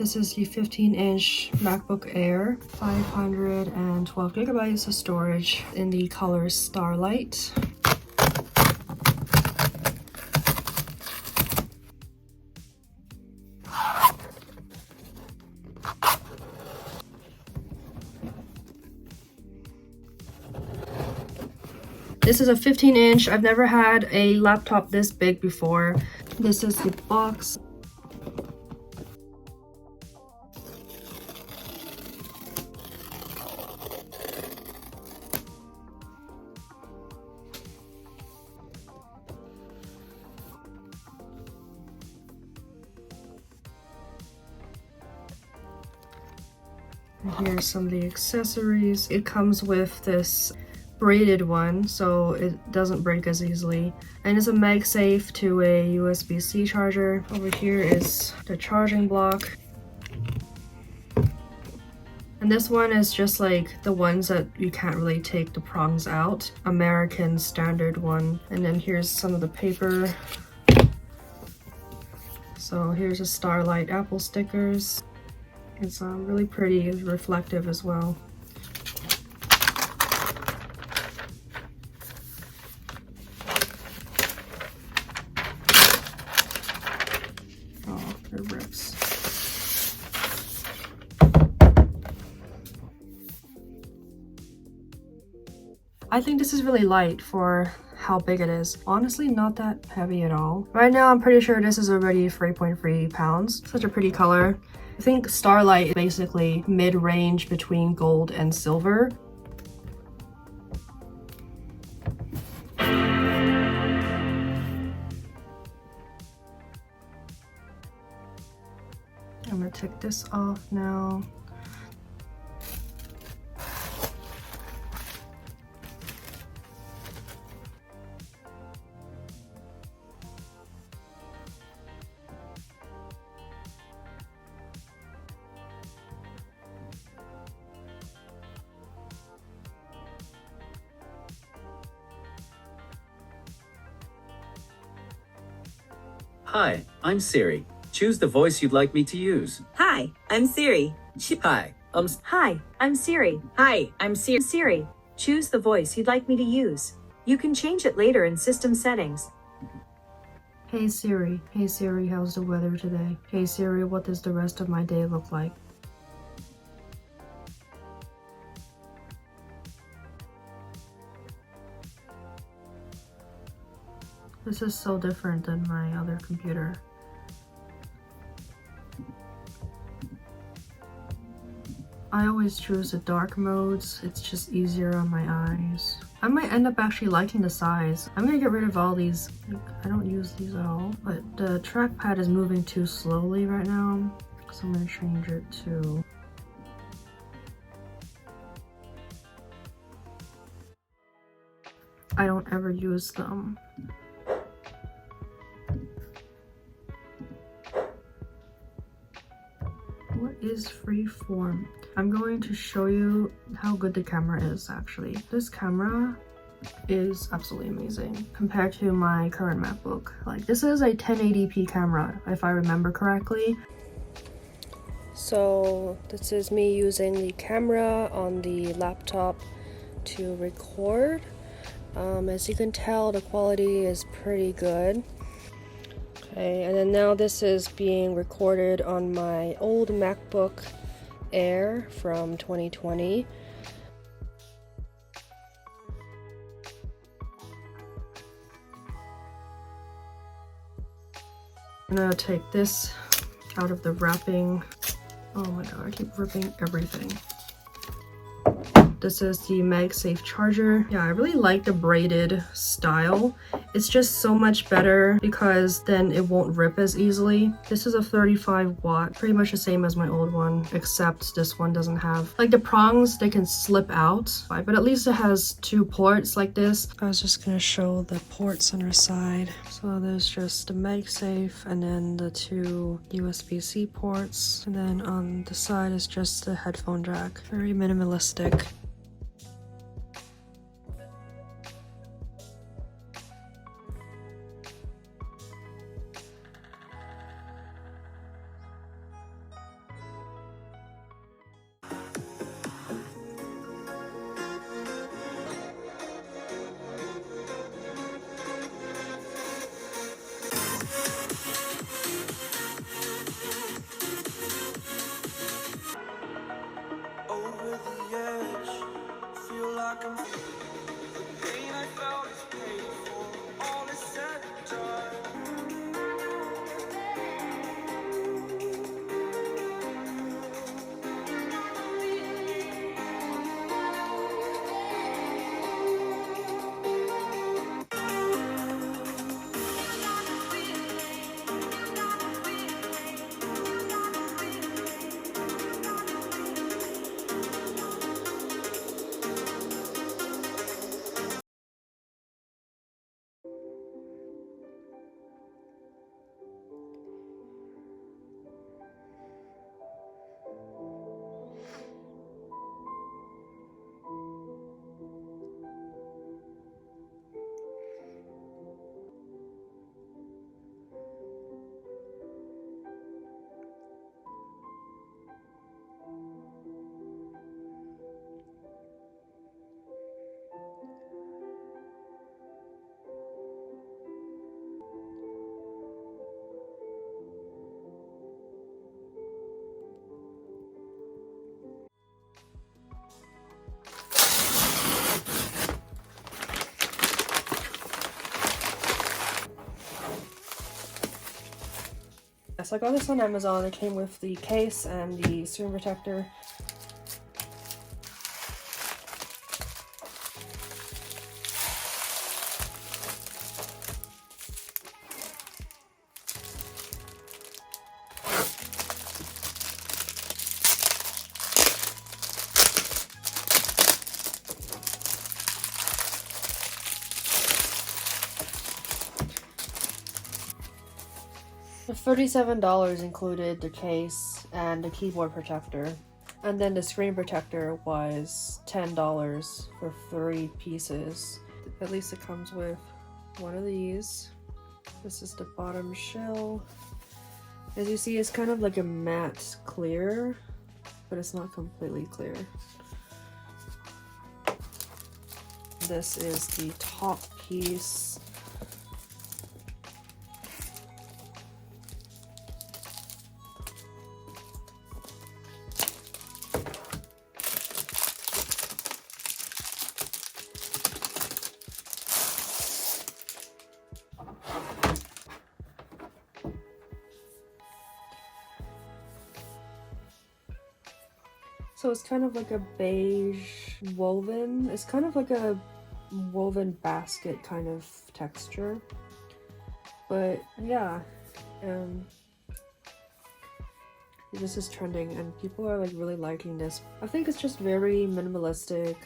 This is the 15-inch MacBook Air, 512 gigabytes of storage in the color Starlight. This is a 15-inch. I've never had a laptop this big before. This is the box. And here's some of the accessories. It comes with this braided one, so it doesn't break as easily. And it's a MagSafe to a USB-C charger. Over here is the charging block. And this one is just like the ones that you can't really take the prongs out. American standard one. And then here's some of the paper. So here's a Starlight Apple stickers. It's really pretty, it's reflective as well. Oh, it rips. I think this is really light for how big it is. Honestly, not that heavy at all. Right now, I'm pretty sure this is already 3.3 pounds. Such a pretty color. I think Starlight is basically mid-range between gold and silver. I'm gonna take this off now. Hi, I'm Siri. Choose the voice you'd like me to use. Hi, I'm Siri. Hi, Hi, I'm Siri. Hi, I'm Siri. Siri, choose the voice you'd like me to use. You can change it later in system settings. Hey Siri. Hey Siri, how's the weather today? Hey Siri, what does the rest of my day look like? This is so different than my other computer. I always choose the dark modes. It's just easier on my eyes. I might end up actually liking the size. I'm gonna get rid of all these. I don't use these at all. But the trackpad is moving too slowly right now. So I'm gonna change it to... I don't ever use them. What is freeform? I'm going to show you how good the camera is actually. This camera is absolutely amazing compared to my current MacBook. Like, this is a 1080p camera if I remember correctly. So this is me using the camera on the laptop to record. As you can tell, the quality is pretty good. Okay, and then now this is being recorded on my old MacBook Air from 2020. I'm gonna take this out of the wrapping. Oh my god, I keep ripping everything. This is the MagSafe charger. Yeah, I really like the braided style. It's just so much better because then it won't rip as easily. This is a 35 watt, pretty much the same as my old one, except this one doesn't have, like the prongs, they can slip out, but at least it has two ports like this. I was just gonna show the ports on our side. So there's just the MagSafe and then the two USB-C ports. And then on the side is just the headphone jack. Very minimalistic. so I got this on Amazon. It came with the case and the screen protector. The $37 included the case and the keyboard protector, and then the screen protector was $10 for 3 pieces. At least it comes with one of these. This is the bottom shell. As you see, it's kind of like a matte clear, but it's not completely clear. This is the top piece. So it's kind of like a beige woven. It's kind of like a woven basket kind of texture. But yeah, this is trending and people are like really liking this. I think it's just very minimalistic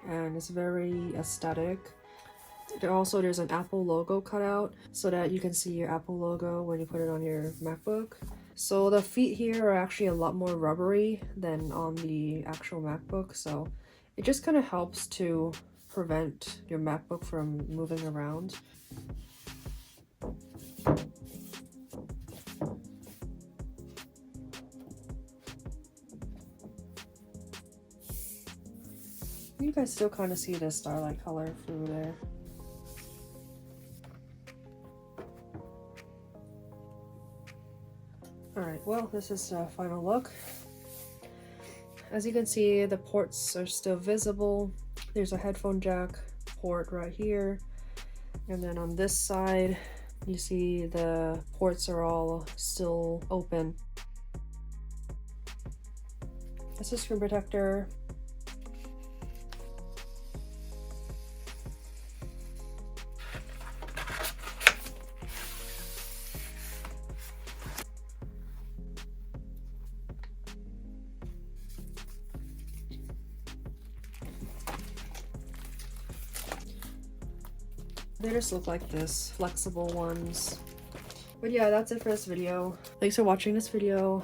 and it's very aesthetic. There's an Apple logo cut out so that you can see your Apple logo when you put it on your MacBook. So the feet here are actually a lot more rubbery than on the actual MacBook, so it just kind of helps to prevent your MacBook from moving around. You guys still kind of see the Starlight color through there. Alright, well, this is the final look. As you can see, the ports are still visible. There's a headphone jack port right here. And then on this side, you see the ports are all still open. That's a screen protector. They just look like this, flexible ones. But yeah, that's it for this video. Thanks for watching this video.